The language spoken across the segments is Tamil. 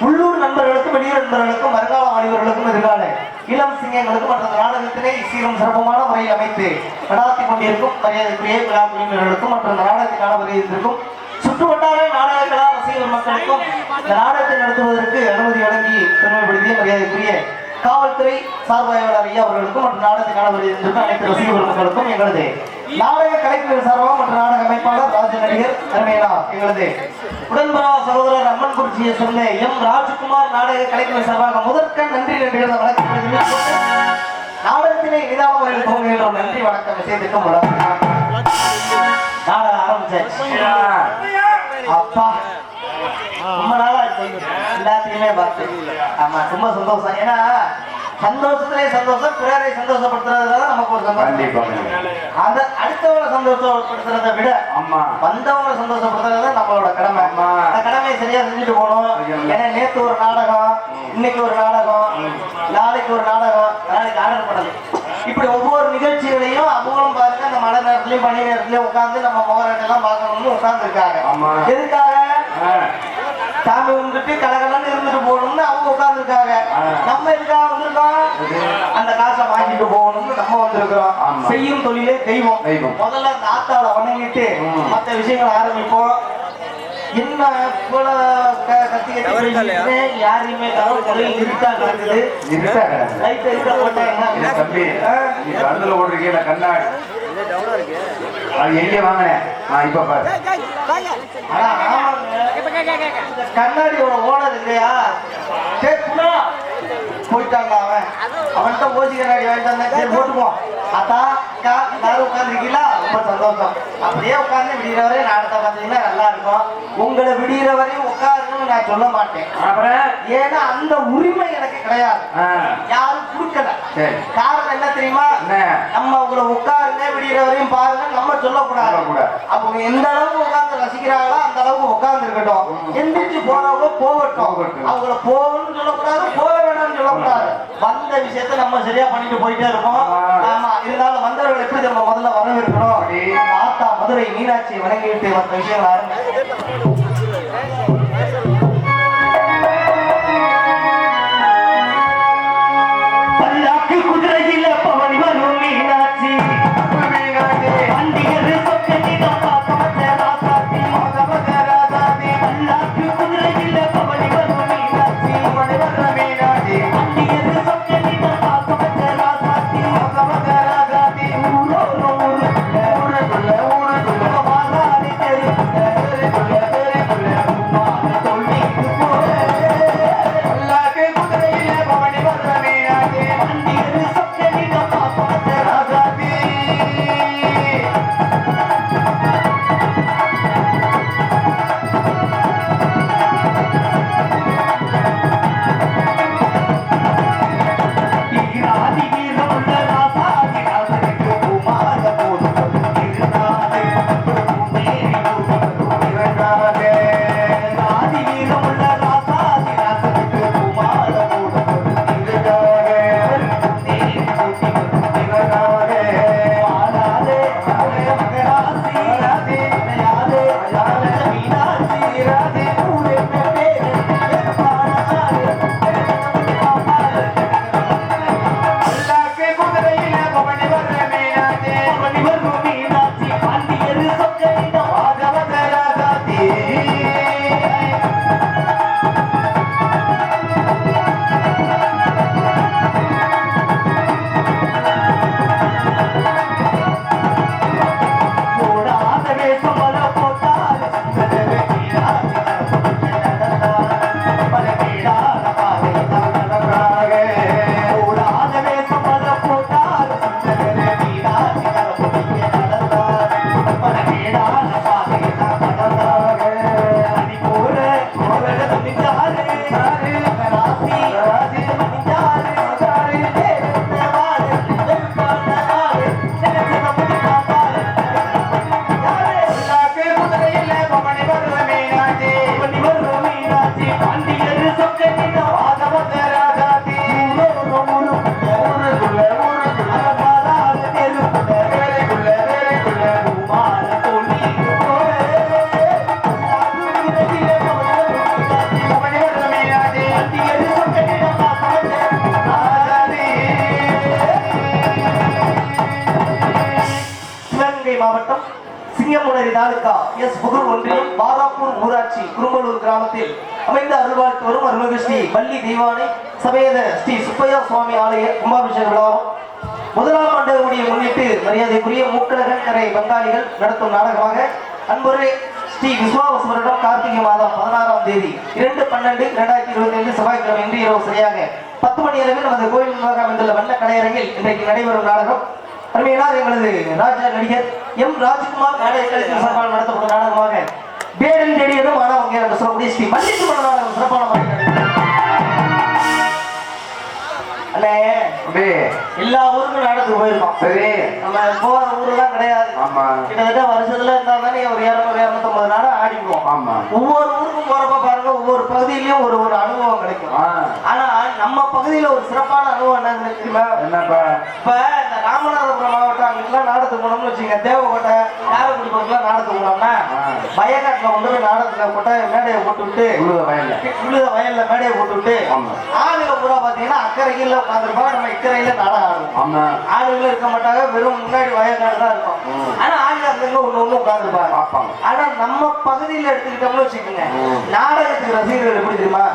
உள்ளூர் நண்பர்களுக்கும் வெளியூர் நண்பர்களுக்கும் வருங்கால வாலிபர்களுக்கும் எதிர்கால இளம் சிங்கங்களுக்கும் மற்ற நாடகத்தினை சீரும் சிறப்புமான முறையில் அமைத்து நடாத்தி கொண்டிருக்கும் மரியாதைக்குரிய விழா குழுவினர்களுக்கும் மற்ற நாடகத்திற்கான வருகிறதுக்கும் சுற்றுவட்டார நாடக கலா ரசிகர் மக்களுக்கும் இந்த நாடகத்தை நடத்துவதற்கு அனுமதி வழங்கி பெருமைப்படுத்திய மரியாதைக்குரிய காவல்துறை சார்பாளர் ஐயா அவர்களுக்கும் மற்ற நாடகத்திற்கான வருகிறதுக்கும் அனைத்து ரசிகர் மக்களுக்கும் எங்களது நாடக கலைஞர் சார்பாக மற்ற நாடக அமைப்பாளர் ராஜ நடிகர் அருமையா எங்களது உடன்பரா சகோதரர் அம்மன் குறிச்சியை சொன்ன எம் ராஜ்குமார் நாடக கலைஞர் சார்பாக முதற்கண் நன்றி நன்றிகள் வணக்கம் நாடகத்திலே நிதான முறையில் துவங்குகின்றோம். நன்றி வணக்கம். விஷயத்துக்கும் நாடகம் ஆரம்பிச்சாச்சு. அப்பா ரொம்ப நாளா எல்லாத்தையுமே பார்த்து ஆமா ரொம்ப சந்தோஷம். ஏன்னா சந்தோஷத்திலே சந்தோஷம், பிறரை சந்தோஷப்படுத்துறதுதான் நமக்கு ஒரு சந்தோஷம். அந்த அடுத்தவங்களை சந்தோஷப்படுத்துறதை விட வந்தவங்களை சந்தோஷப்படுத்துறது நம்மளோட கடமை. அந்த கடமையை சரியா செஞ்சுட்டு போகணும். ஏன்னா நேற்று ஒரு நாடகம், இன்னைக்கு ஒரு நாடகம், நாளைக்கு ஒரு நாடகம், நாளைக்கு ஆர்டர் பண்ணது. இப்படி ஒவ்வொரு நிகழ்ச்சிகளையும் அவங்களும் பாருங்க அந்த மழை நேரத்துலயும் பனி நேரத்துலயும் உட்கார்ந்து நம்ம மோகராட்டெல்லாம் பார்க்கணும்னு உட்கார்ந்து இருக்காங்க. எதுக்காக? சாமி வந்துட்டு கலகலன்னு இருந்துட்டு போகணும்னு அவங்க உட்கார்ந்து இருக்காங்க. நம்ம எதுக்காக வந்திருக்கோம்? அந்த காசை வாங்கிட்டு போகணும்னு நம்ம வந்திருக்கிறோம். செய்யும் தொழிலே தெய்வம். முதல்ல அந்த ஆத்தாவை வணங்கிட்டு மற்ற விஷயங்களை ஆரம்பிப்போம். என்ன கத்தி கத்தி யாரையுமே இருட்டா நடக்குது. லைட் இருக்க போட்டாங்க தம்பி, நீ கண்ணுல ஓடுறீங்க கண்ணாடி அது எங்க வாங்கினேன் இப்ப பாரு. கண்ணாடியோட ஓனர் இல்லையா? போயிட்டாங்க. அவன்கிட்ட ஓசி கண்ணாடி வாங்கிட்டு வந்தேன். போட்டுப்போம். அத்தா எல்லாரும் உட்காந்துருக்கீங்களா? ரொம்ப சந்தோஷம். அப்படியே உட்காந்து விடிகிற வரையும் நாடத்தை பார்த்தீங்கன்னா நல்லா இருக்கும். உங்களை விடிகிற வரையும் உட்காருன்னு நான் சொல்ல மாட்டேன். ஏன்னா அந்த உரிமை எனக்கு கிடையாது, யாரும் கொடுக்கல. காரணம் என்ன தெரியுமா? நம்ம உங்களை உட்காருங்க விடிகிற வரையும் பாருங்க நம்ம சொல்லக்கூடாது. அவங்க எந்த அளவுக்கு உட்கார்ந்து ரசிக்கிறாங்களோ அந்த அளவுக்கு உட்கார்ந்து இருக்கட்டும். எந்திரிச்சு போறவங்க போகட்டும். அவங்கள போகணும்னு சொல்லக்கூடாது, போக வேணாம்னு சொல்லக்கூடாது. வந்த விஷயத்த நம்ம சரியா பண்ணிட்டு போயிட்டே இருப்போம். ஆமா, இருந்தாலும் வந்தவர்கள் எப்படி நம்ம முதல்ல வரவேற்கணும். ஆத்தா மதுரை மீனாட்சியை வணங்கிட்டு மற்ற விஷயங்கள் ஆரம்பிச்சு மாவட்டம் சிங்கமுனரி தாலுகா எஸ் புகழ் ஒன்றியம் பாராப்பூர் ஊராட்சி குரும்பலூர் கிராமத்தில் அமைந்த அருள்வாழ்த்து வரும் அருள்மிகு ஸ்ரீ வள்ளி தெய்வானை சமேத ஸ்ரீ சுப்பையா சுவாமி ஆலய கும்பாபிஷேக விழாவும் முதலாம் ஆண்டு கூடிய முன்னிட்டு மரியாதைக்குரிய மூக்கழகன் கரை பங்காளிகள் நடத்தும் நாடகமாக அன்புரை ஸ்ரீ விஸ்வாவசுவரிடம் கார்த்திகை மாதம் 16ஆம் தேதி 2/12/2025 செவ்வாய்க்கிழமை இன்று இரவு சரியாக 10 மணி அளவில் நமது கோயில் நிர்வாகம் அமைந்துள்ள வண்ண கலையரங்கில் இன்றைக்கு நடைபெறும் நாடகம் அருமையினால் எங்களது ராஜா நடிகர் எம் ராஜ்குமார் நாடக கலைஞர் சார்பால் நடத்தப்படும் நாடகமாக பேரன் தேடியதும் ஆனால் என்று சொல்லக்கூடிய ஸ்ரீ மல்லிசுமன் நாடகம் சிறப்பான முறையில் அண்ணே எல்லா ஊருக்கும் நாடகத்துக்கு போயிருக்கோம். சரி, நம்ம போற ஊருலாம் கிடையாது. கிட்டத்தட்ட வருஷத்துல இருந்தா தானே ஒரு 200-250 நாடகம் ஆடிக்குவோம். ஆமா. ஒவ்வொரு ஊருக்கும் போறப்ப பாருங்க ஒவ்வொரு பகுதியிலயும் ஒரு ஒரு அனுபவம் கிடைக்கும். ஆனா நம்ம பகுதியில ஒரு சிறப்பான அனுபவம் என்ன தெரியுமா? என்னப்பா? இப்ப இந்த ராமநாதபுரம் மாவட்டம் அங்கெல்லாம் நாடகத்துக்கு போனோம்னு வச்சுங்க, தேவக்கோட்டை காரைக்குடி பக்கத்துல நாடகத்துக்கு போனோம்னா வயக்காட்டுல கொண்டு போய் நாடகத்துல போட்ட மேடையை போட்டு விட்டு உழுத வயல்ல மேடையை போட்டு விட்டு ஆளுங்க பூரா பாத்தீங்கன்னா அக்கறையில உட்காந்துருப்பாங்க, நம்ம இக்கரையில நாடகம் ஆடுவோம். ஆளுங்களும் இருக்க மாட்டாங்க, வெறும் முன்னாடி வயக்காடு தான் இருக்கும். ஆனா ஆளுங்க அங்கங்க ஒண்ணு உட்காந்துருப்பாங்க. ஆனா நம்ம பகுதியில எடுத்துக்கிட்டோம்னு வச்சுக்கோங்க, நாடகத்துக்கு ரசிகர்கள் எப்படி தெரியுமா?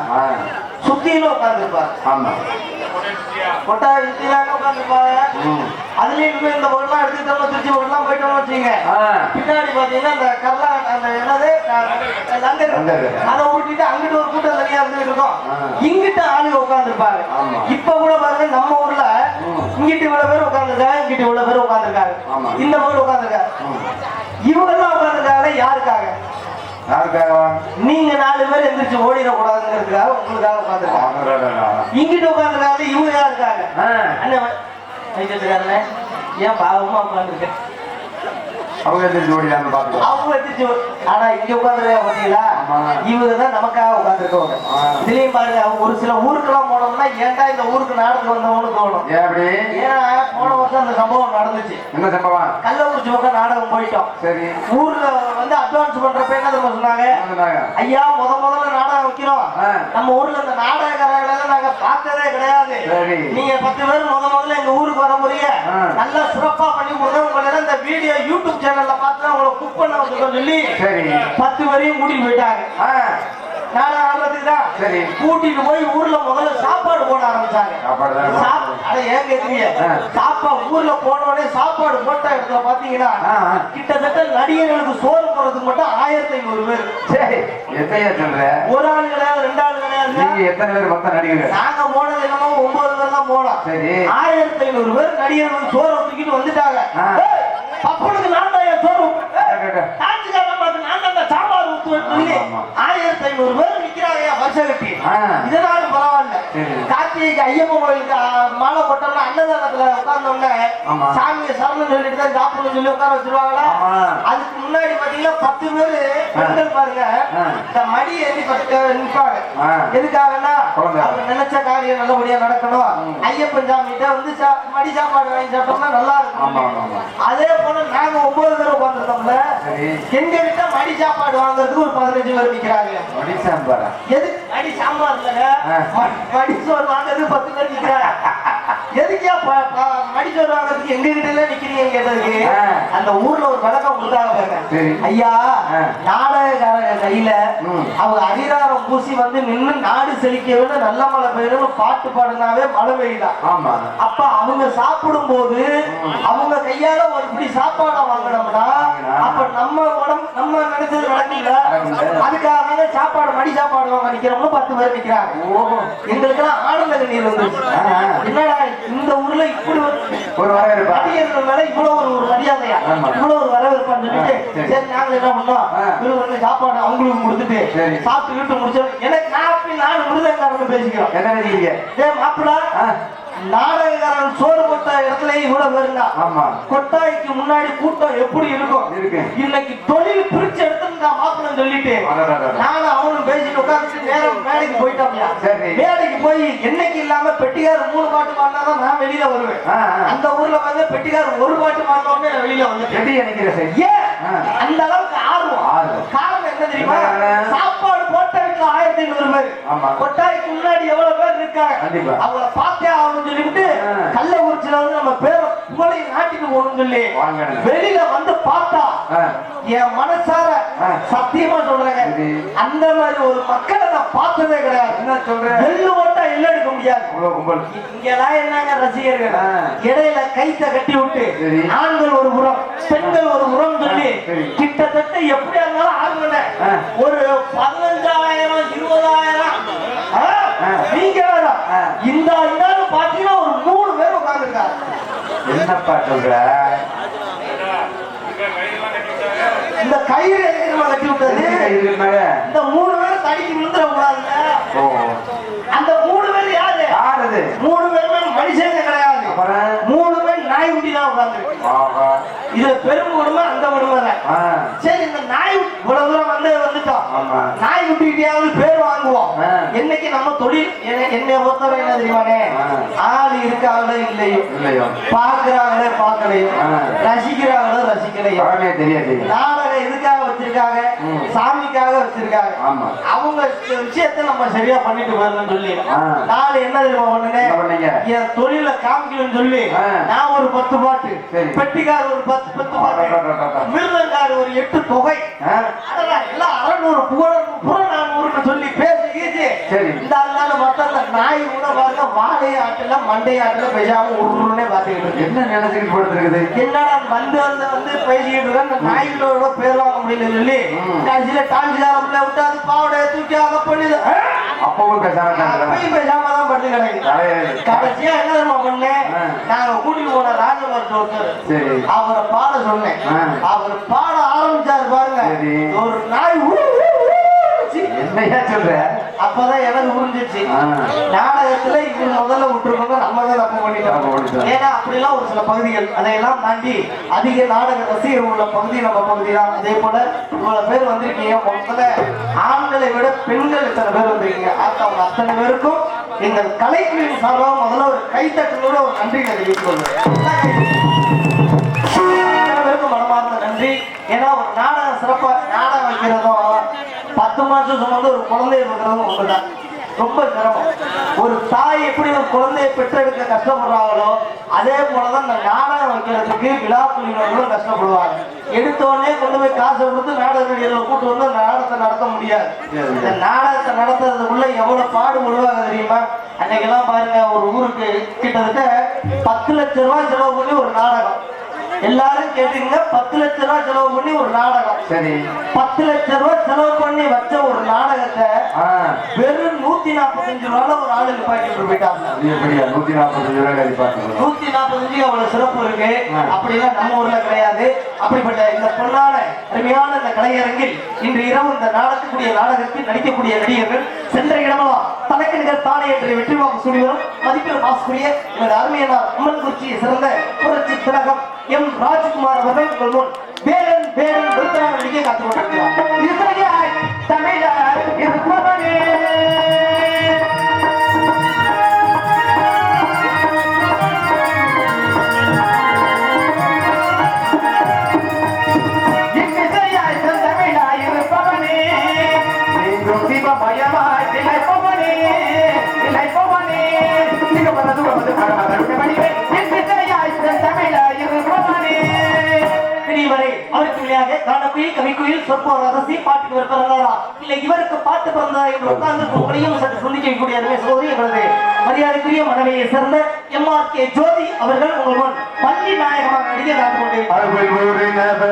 சுத்தியில உட்காந்துருப்பாங்க, கொட்டாய் சுத்திலாம் உட்காந்துருப்பாங்க. அதுலயும் இந்த பொருள்லாம் எடுத்துக்கிட்டோம்னா திருச்சி பொருள்லாம் போயிட்டோம்னு வச்சுங்க, பின்னாடி பாத்தீங்கன்னா இந்த கர்லா அந்த என்னது அதை ஊட்டிட்டு அங்கிட்டு ஒரு கூட்டம் தனியா இருந்துட்டு இருக்கோம், இங்கிட்ட ஆளுங்க உட்காந்துருப்பாங்க. இப்ப கூட பாருங்க நம்ம ஊர்ல இங்கிட்டு இவ்வளவு பேர் உட்காந்துருக்காங்க, இங்கிட்டு இவ்வளவு பேர் உட்காந்துருக்காங்க, இந்த பொருள் உட்காந்துருக்காங்க. இவங்க எல்லாம் உட்காந்துருக்காங்க யாருக்காக? நீங்க 4 பேர் எந்திரிச்சு ஓடிடக்கூடாதுங்கிறதுக்காக உங்களுக்காக உட்காந்துருக்காங்க. இங்கிட்டு உட்காந்துருக்காங்க, இவங்க யாருக்காக? அண்ணன் ஏன் பாவமா உட்காந்துருக்க? அவங்க எந்திரிச்சு ஓடிடாம பாத்து அவங்க எந்திரிச்சு. ஆனா இங்க உட்காந்துருக்க பாத்தீங்களா, இவங்கதான் நமக்காக உட்காந்துருக்கவங்க. இதுலயும் பாருங்க, ஒரு சில ஊருக்கெல்லாம் போனோம்னா ஏன்டா இந்த ஊருக்கு நாடகத்துக்கு வந்தவங்கன்னு தோணும். ஏன்னா போன வருஷம் அந்த சம்பவம் நடந்துச்சு. என்ன சம்பவம்? கள்ளக்குறிச்சி பக்கம் நாடகம் போயிட்டோம். சரி, ஊர்ல வந்து அட்வான்ஸ் பண்றப்ப என்ன தெரியுமா சொன்னாங்க? ஐயா முதல்ல நாடகம் வைக்கிறோம், நம்ம ஊர்ல இந்த நாடகக்காரர்களை நாங்க பார்த்ததே கிடையாது, நீங்க 10 பேர் முதல்ல எங்க ஊருக்கு வர முடிய நல்லா சிறப்பா பண்ணி கொடுங்க, உங்களை இந்த வீடியோ யூடியூப் சேனல்ல பார்த்து உங்களை புக் பண்ண வந்துருக்கோம் சொல்லி 10 பேரையும் கூட்டிட்டு போயிட்டாங்க. நாடகம் ஆடுறதுக்கு தான் கூட்டிட்டு போய் ஊர்ல முதல்ல சாப்பாடு போட ஆரம்பிச்சாங்க. ஏன் கேக்குறீங்க? சாப்பாடு ஊர்ல போனோடனே சாப்பாடு போட்ட இடத்துல பாத்தீங்கன்னா கிட்டத்தட்ட நடிகர்களுக்கு சோறு போறதுக்கு மட்டும் 1500 பேர். எத்தனையா சொல்ற? ஒரு ஆள் கிடையாது, 2 ஆள் கிடையாது. நீங்க எத்தனை பேர் மொத்தம் நடிகர்கள்? நாங்க போனது என்னமோ 9 பேர் தான் போனோம். 1500 பேர் நடிகர்கள் சோறு தூக்கிட்டு வந்துட்டாங்க. பப்பனுக்கு நான் தான் சோறு சாம்பார் ஊத்துவேன் 1500 பேர் நிக்கிறாங்க வருஷம் கட்டி. இதனாலும் பரவாயில்ல, கார்த்திகைக்கு ஐயப்பன் கோயிலுக்கு மாலை போட்டோம்னா அன்னதானத்துல உட்கார்ந்தோம்னா சாமியை சரணம் சொல்லிட்டு தான் சாப்பிடணும்னு சொல்லி உட்கார வச்சிருவாங்களா. அதுக்கு முன்னாடி பாத்தீங்கன்னா 10 பேரு பெண்கள் பாருங்க இந்த மடி ஏறி நிற்பாங்க. எதுக்காகன்னா அவங்க நினைச்ச காரியம் நல்லபடியா நடக்கணும், ஐயப்பன் சாமிகிட்ட வந்து மடி சாப்பாடு வாங்கி சாப்பிட்டோம்னா நல்லா இருக்கும். அதே போல நாங்க 9 பேர் உட்காந்துருந்தோம்ல, எங்க கிட்ட மடி சாப்பாடு வாங்குறதுக்கு ஒரு 15 பேர் நிக்கிறாங்க. எதுக்கு மடி சாம்பார் இல்லைங்க, மடி சோறு வாங்குறதுக்கு 10 பேர் நிக்கிறாங்க. எதுக்கே மடி சோறு வாங்குறதுக்கு எங்க கிட்ட எல்லாம் நிக்கிறீங்க கேட்டதுக்கு அந்த ஊர்ல ஒரு வழக்கம் கொடுத்தாங்க பாருங்க. ஐயா நாடகக்காரங்க கையில அவங்க அதிகாரம் பூசி வந்து நின்று நாடு செழிக்கவே நல்ல மழை பெய்யணும்னு பாட்டு பாடுனாவே மழை பெய்யுதான். அப்ப அவங்க சாப்பிடும் போது அவங்க கையால ஒரு இப்படி சாப்பாடை வாங்கினோம்னா அப்ப நம்ம உடம்பு நம்ம நினைச்சது நடக்கல. அதுக்காக சாப்பாடு மடி சாப்பாடு வாங்க நிக்கிறவங்க 10 பேர் நிக்கிறாங்க. எங்களுக்கு எல்லாம் ஆனந்த கண்ணீர் வந்து என்னடா இந்த ஊர்ல இப்படி ஒரு வரவேற்பு மேல இவ்வளவு ஒரு மரியாதையா இவ்வளவு ஒரு வரவேற்பான்னு சொல்லிட்டு சரி நாங்க என்ன பண்ணோம், இவரு வந்து சாப்பாடு அவங்களுக்கு கொடுத்துட்டு சாப்பிட்டு முடிச்சோம். எனக்கு நான் மிருதங்காரன்னு பேசிக்கிறோம். என்ன பேசிக்கிறீங்க? மாப்பிள்ள நாடகக்காரன் சோறு போட்ட இடத்துல இவ்வளவு பேருங்க. கொட்டாய்க்கு முன்னாடி கூட்டம் எப்படி இருக்கும்? இன்னைக்கு தொழில் பிரிச்சு எடுத்து மாப்பிள்ளன்னு சொல்லிட்டு நானும் அவனும் பேசிட்டு உட்காந்துட்டு நேரம் மேடைக்கு போயிட்டோம்யா. மேடைக்கு போய் என்னைக்கு இல்லாம பெட்டிக்கார் 3 பாட்டு பாடினாதான் நான் வெளியில வருவேன். அந்த ஊர்ல வந்து பெட்டிக்கார் 1 பாட்டு பாடினோடனே வெளியில வந்து ஏன் அந்த அளவுக்கு ஆர்வம். காரணம் என்ன தெரியுமா? சாப்பாடு போட்ட வீட்டுல 1500 பேர், கொட்டாய்க்கு முன்னாடி எவ்வளவு பேர் இருக்காங்க, அவங்கள பார்த்தே ஆகணும் சொல்லிட்டு கள்ளக்குறிச்சியில வந்து நம்ம பேரை புகழை நாட்டிட்டு போகணும்னு சொல்லி வெளியில வந்து பார்த்தா என் மனசார சத்தியமா சொல்றேங்க, அந்த மாதிரி ஒரு மக்களை நான் பார்த்ததே கிடையாது. என்ன சொல்றேன்? வெள்ளு ஓட்டா இல்ல எடுக்க முடியாது. இங்கெல்லாம் என்னங்க ரசிகர்கள் இடையில கைத்த கட்டி விட்டு ஆண்கள் ஒரு புறம் பெண்கள் ஒரு புறம் சொல்லி கிட்டத்தட்ட எப்படி இருந்தாலும் ஆகுங்க ஒரு 15,000 20,000 நீங்க இந்த பாத்தீங்கன்னா ஒரு 3 பேர் உட்கார்ந்துருக்காங்க. என்னப்பா சொல்ற? இந்த கயிறு எதுக்கு கட்டி விட்டது? இந்த 3 பேர் தடிக்கு விழுந்துடக்கூடாதுங்க. அந்த 3 பேர் யாரு? 3 பேருமே மனுஷங்க கிடையாது. 3 பேர் நாய் குட்டி தான் உட்கார்ந்து. இது பெரும் குடும்பம், அந்த குடும்பம். சரி, இந்த நாய் இவ்வளவு தூரம் வந்து கூட்டிகிட்டேயாவது பேர் வாங்குவோம். ஆ. என்னைக்கு நம்ம தொழில் என்னை பொறுத்தவரை என்ன தெரியுமானே, ஆள் இருக்காங்களோ இல்லையோ, இல்லையோ, பாக்குறாங்களே பார்க்கலையோ, ஆ. ரசிக்கிறாங்களோ ரசிக்கலையோ, பழமே தெரியாது. நாடகம் எதுக்காக வச்சிருக்காங்க, சாமிக்காக வச்சிருக்காங்க. ஆமா. அவங்க விஷயத்தை நம்ம சரியா பண்ணிட்டு வரணும்னு சொல்லி ஆ. நாலு என்ன தெரியுமா என்ன பண்ணீங்க? என் தொழில காமிக்கணும்னு சொல்லி ஆ. நான் ஒரு 10 பாட்டு, சரி. பெட்டிக்கார் ஒரு 10 பாட்டு, மிருதங்கார் ஒரு 8 தொகை, ஆ. அதெல்லாம் எல்லாம் 600 புறநானூறுன்னு சொல்லி பேசி சரி. இந்த ஆளுனால மொத்தம் அந்த நாய் கூட பாருங்க வாழைய ஆட்டுல மண்டை ஆட்டுல பெஜாம உருன்னே பாத்துக்கிட்டு இருக்கு. என்ன நினைச்சுக்கிட்டு படுத்துருக்குது? என்னடா வந்து பேசிக்கிட்டு இருக்க, இந்த நாய்களோட பேர் வாங்க முடியலன்னு சொல்லி கடைசியில டான்ஸ்காரம்ல விட்டு அது பாவடைய தூக்கி அங்க பண்ணிது. அப்பவும் பேசாம அப்பயும் பேசாம தான் படுத்து கிடக்கு. கடைசியா என்ன தெரியுமா பண்ணேன், நாங்க கூட்டிட்டு போன ராஜபாட்டு ஒருத்தர், சரி, அவரை பாட சொன்னேன். அவர் பாட ஆரம்பிச்சாரு பாருங்க, சரி. ஒரு நாய் என்னையா சொல்ற? அப்பதான் எனக்கு புரிஞ்சிச்சு, நாடகத்துல இது முதல்ல விட்டுருக்கோங்க, நம்ம தான் தப்பு பண்ணிட்டோம். ஏன்னா அப்படிலாம் ஒரு சில பகுதிகள், அதையெல்லாம் தாண்டி அதிக நாடக ரசிகர் உள்ள பகுதி நம்ம பகுதி தான். அதே போல இவ்வளவு பேர் வந்திருக்கீங்க. முதல்ல ஆண்களை விட பெண்கள் இத்தனை பேர் வந்திருக்கீங்க. அவங்க அத்தனை பேருக்கும் எங்கள் கலைக்குழுவின் சார்பாக முதல்ல ஒரு கைத்தட்டலோட ஒரு நன்றி தெரிவித்துக் மனமார்ந்த நன்றி. ஏன்னா ஒரு நாடகம் சிறப்பா நாடகம் வைக்கிறதும் 10 மாசம் சுமந்து ஒரு குழந்தைய வைக்கிறதும் ஒண்ணுதான், ரொம்ப சிரமம். ஒரு தாய் எப்படி ஒரு குழந்தையை பெற்றெடுக்க கஷ்டப்படுறாங்களோ அதே போலதான் இந்த நாடகம் வைக்கிறதுக்கு விழா குழுவினர்களும் கஷ்டப்படுவாங்க. எடுத்தோடனே கொண்டு போய் காசை கொடுத்து நாடக நடிகர்களை கூட்டு வந்து அந்த நாடகத்தை நடத்த முடியாது. இந்த நாடகத்தை நடத்துறதுக்குள்ள எவ்வளவு பாடுபடுவாங்க தெரியுமா? அன்னைக்கெல்லாம் பாருங்க, ஒரு ஊருக்கு கிட்டத்தட்ட 10 லட்சம் ரூபாய் செலவு பண்ணி ஒரு நாடகம். எல்லாரும் கேட்டீங்க, 10 லட்சம் ரூபாய் செலவு பண்ணி ஒரு நாடகம். சரி, 10 லட்சம் ரூபாய் செலவு பண்ணி வச்ச ஒரு நாடகத்தை வெறும் 145 ரூபாய் ஒரு ஆளு நிப்பாட்டிட்டு போயிட்டாங்க. 145 ரூபாய் கழிப்பாங்க. 145 அவ்வளவு சிறப்பு இருக்கு. அப்படிலாம் நம்ம ஊர்ல கிடையாது. அப்படிப்பட்ட இந்த பொன்னான அருமையான இந்த கலையரங்கில் இன்று இரவு இந்த நடக்கக்கூடிய நாடகத்தில் நடிக்கக்கூடிய நடிகர்கள் சென்ற இடமெல்லாம் தனக்கு நிகர் தானே என்று வெற்றி வாக்கு சூடி வரும் மதிப்பில் மாசுக்குரிய எனது அருமையனார் அம்மன் குறிச்சியை சிறந்த புரட்சி திலகம் எம் ராஜ்குமார் அவர்கள் உங்கள் முன் வேலன் வேலன் விருத்தராக நடிகை காத்துக் கொண்டிருக்கிறார். தமிழர் இருப்பவனே பயமாய் நிலைப்பவனே நிலைப்பவனே நிகழ்வது அவருக்கு விளையாக காணக்குயில் கவிக்குயில் சொற்போர் அரசி பாட்டுக்கு பிறந்தாரா இல்லை இவருக்கு பாட்டு பிறந்தா என்று உட்கார்ந்து உங்களையும் சற்று சொல்லிக்கக்கூடிய அருமை சகோதரி எங்களது மரியாதைக்குரிய மனைவியை சேர்ந்த MRK ஜோதி அவர்கள் உங்கள் முன் பள்ளி நாயகமாக நடிகை காத்துக் கொண்டிருக்கிறார்.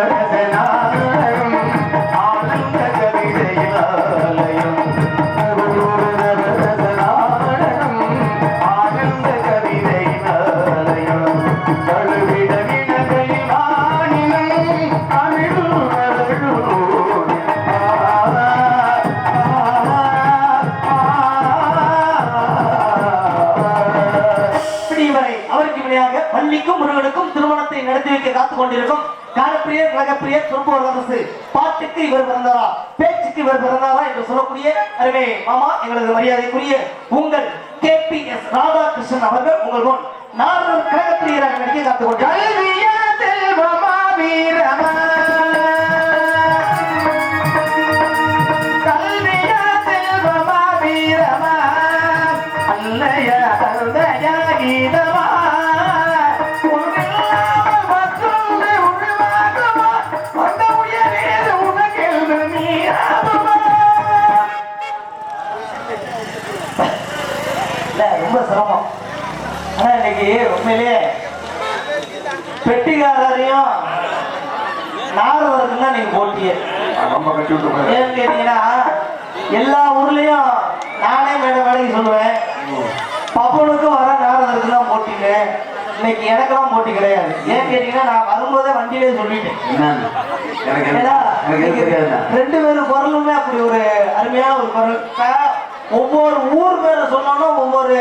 பள்ளிக்கும் முருகனுக்கும் திருமணத்தை நடத்தி வைக்க காத்துக் கொண்டிருக்கும் காலப்பிரியர் கழகப்பிரியர் சொற்போர் அரசு பாட்டுக்கு இவர் பிறந்தாரா பேச்சுக்கு இவர் பிறந்தாரா என்று சொல்லக்கூடிய அருமை மாமா எங்களது மரியாதைக்குரிய உங்கள் KPS ராதாகிருஷ்ணன் அவர்கள் உங்கள் முன் நாரர் கழகப்பிரியராக நடிக்க காத்துக் கொண்டிருக்கிறார். ரொம்ப சிரமம். ஆனா இன்னைக்கு உண்மையிலேயே பெட்டிக்காரரையும் நாரதருக்கும் தான் நீங்க போட்டியே. ஏன்னு கேட்டீங்கன்னா எல்லா ஊர்லயும் நானே வேலைக்கு சொல்லுவேன், பப்பனுக்கும் வர நாரதருக்கு தான் போட்டிங்க. இன்னைக்கு எனக்கெல்லாம் போட்டி கிடையாது. ஏன்னு கேட்டீங்கன்னா நான் வரும்போதே வண்டியிலே சொல்லிட்டேன். ரெண்டு பேரும் குரலுமே அப்படி ஒரு அருமையான ஒரு குரல். ஒவ்வொரு ஊர் பேரை சொன்னோம்னா ஒவ்வொரு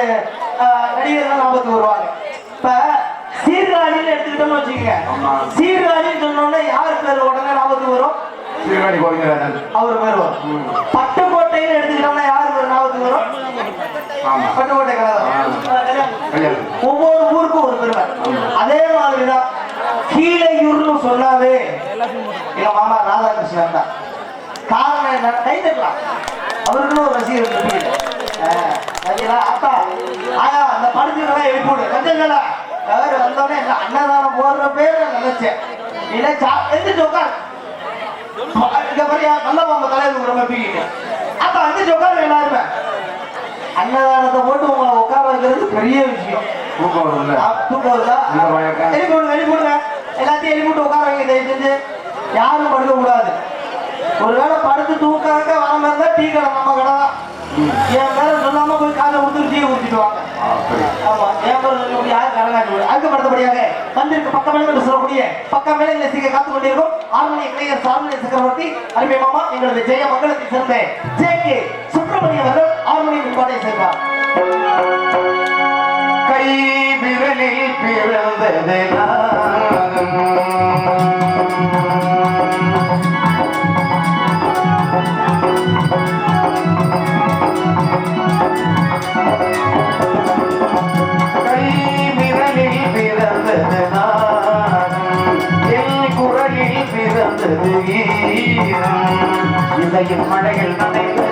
நடிகர்கள் ஞாபகத்துக்கு வருவாங்க. இப்ப சீர்காழின்னு எடுத்துக்கிட்டோம்னு வச்சுக்கோங்க, சீர்காழின்னு சொன்னோம்னா யார் பேர் உடனே ஞாபகத்துக்கு வரும்? அவர் பேர் வரும். பட்டுக்கோட்டைன்னு ஆமா. பட்டுக்கோட்டை கல்யாணம். ஒவ்வொரு ஊருக்கும் ஒரு பெருமை. அதே மாதிரிதான் கீழையூர்னு சொன்னாவே எங்க மாமா ராதாகிருஷ்ணன் தான். காரணம் என்ன? கை தட்டலாம். அவருக்குன்னு ஒரு ரசிகர் ஆத்தா ஆயா அந்த படுத்துக்கலாம் எழுப்பி விடு கஞ்சங்களா வேற வந்தோடனே என்ன அன்னதானம் போடுற பேர் நினைச்சேன். இல்லை எந்திரிச்சு உட்கார் இங்க பாரியா நல்ல மாமா தலைவர் ரொம்ப பீக்கிட்டு ஆத்தா எந்திரிச்சு உட்காரு எல்லாருமே. அன்னதானத்தை போட்டு உங்களை உட்கார வைக்கிறது பெரிய விஷயம். தூக்கம் வருதுல்ல? தூக்கம் வருதா? எழுப்பி விடுங்க எழுப்பி விடுங்க எல்லாத்தையும் எழுப்பி விட்டு உட்கார வைங்க. தயவு செஞ்சு யாரும் படுக்க கூடாது. ஒருவேளை படுத்து தூக்காக வர மாதிரி இருந்தா டீ கடை நம்ம கடை தான். என் பேரை சொல்லாம போய் காலை கொடுத்து டீ ஊற்றிட்டு வாங்க. ஆமா என் பேரை சொல்லி யாரும் கடங்காட்டி அதுக்கு படுத்தபடியாக வந்திருக்கு பக்கமேல சொல்லக்கூடிய பக்கம் மேல இந்த சீக்க காத்து கொண்டிருக்கும் ஆர்மணிய கலைஞர் சார்மணிய சக்கரவர்த்தி அருமை மாமா எங்களது ஜெய மங்களத்தை சேர்ந்த ஜே.கே. சுப்பிரமணியம் அவர்கள் ஆர்மணிய முன்பாட்டை சேர்ந்தார். கை விரலில் பிறந்தது இதையும் மழையில் நனைந்து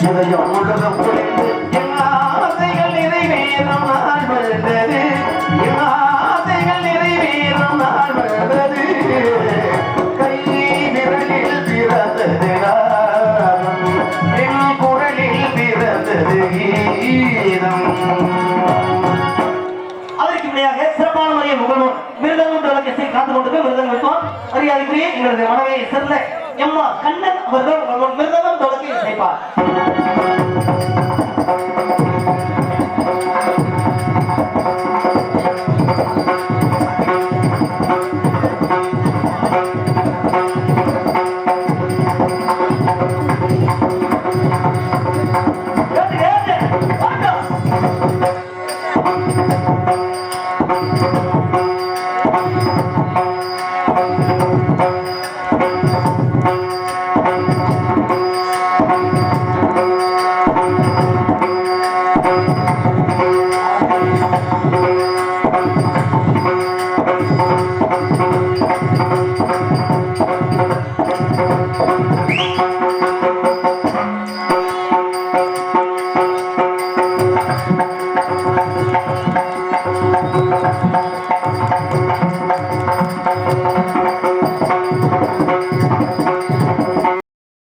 இதையும் முழுதும் குளிந்து என் ஆசைகள் நிறைவேறும் நாள் வருகிறது. என் ஆசைகள் நிறைவேறும் நாள் வருகிறது. கை விரலில் பிறந்தது ராகம், என் குரலில் பிறந்தது கீதம். அதற்கு இணையாக சிறப்பான முறையில் முகழ்வோம் மிருதங்கம் தொடர்ச்சி காத்துக் கொண்டு மிருதங்கம் வைப்போம். மரியாதைக்குரிய எங்களது மனைவியை சேர்ந்த எம்மா கண்ணன் அவர்கள் மிருதங்கம் தொடர்ச்சி இசைப்பார்.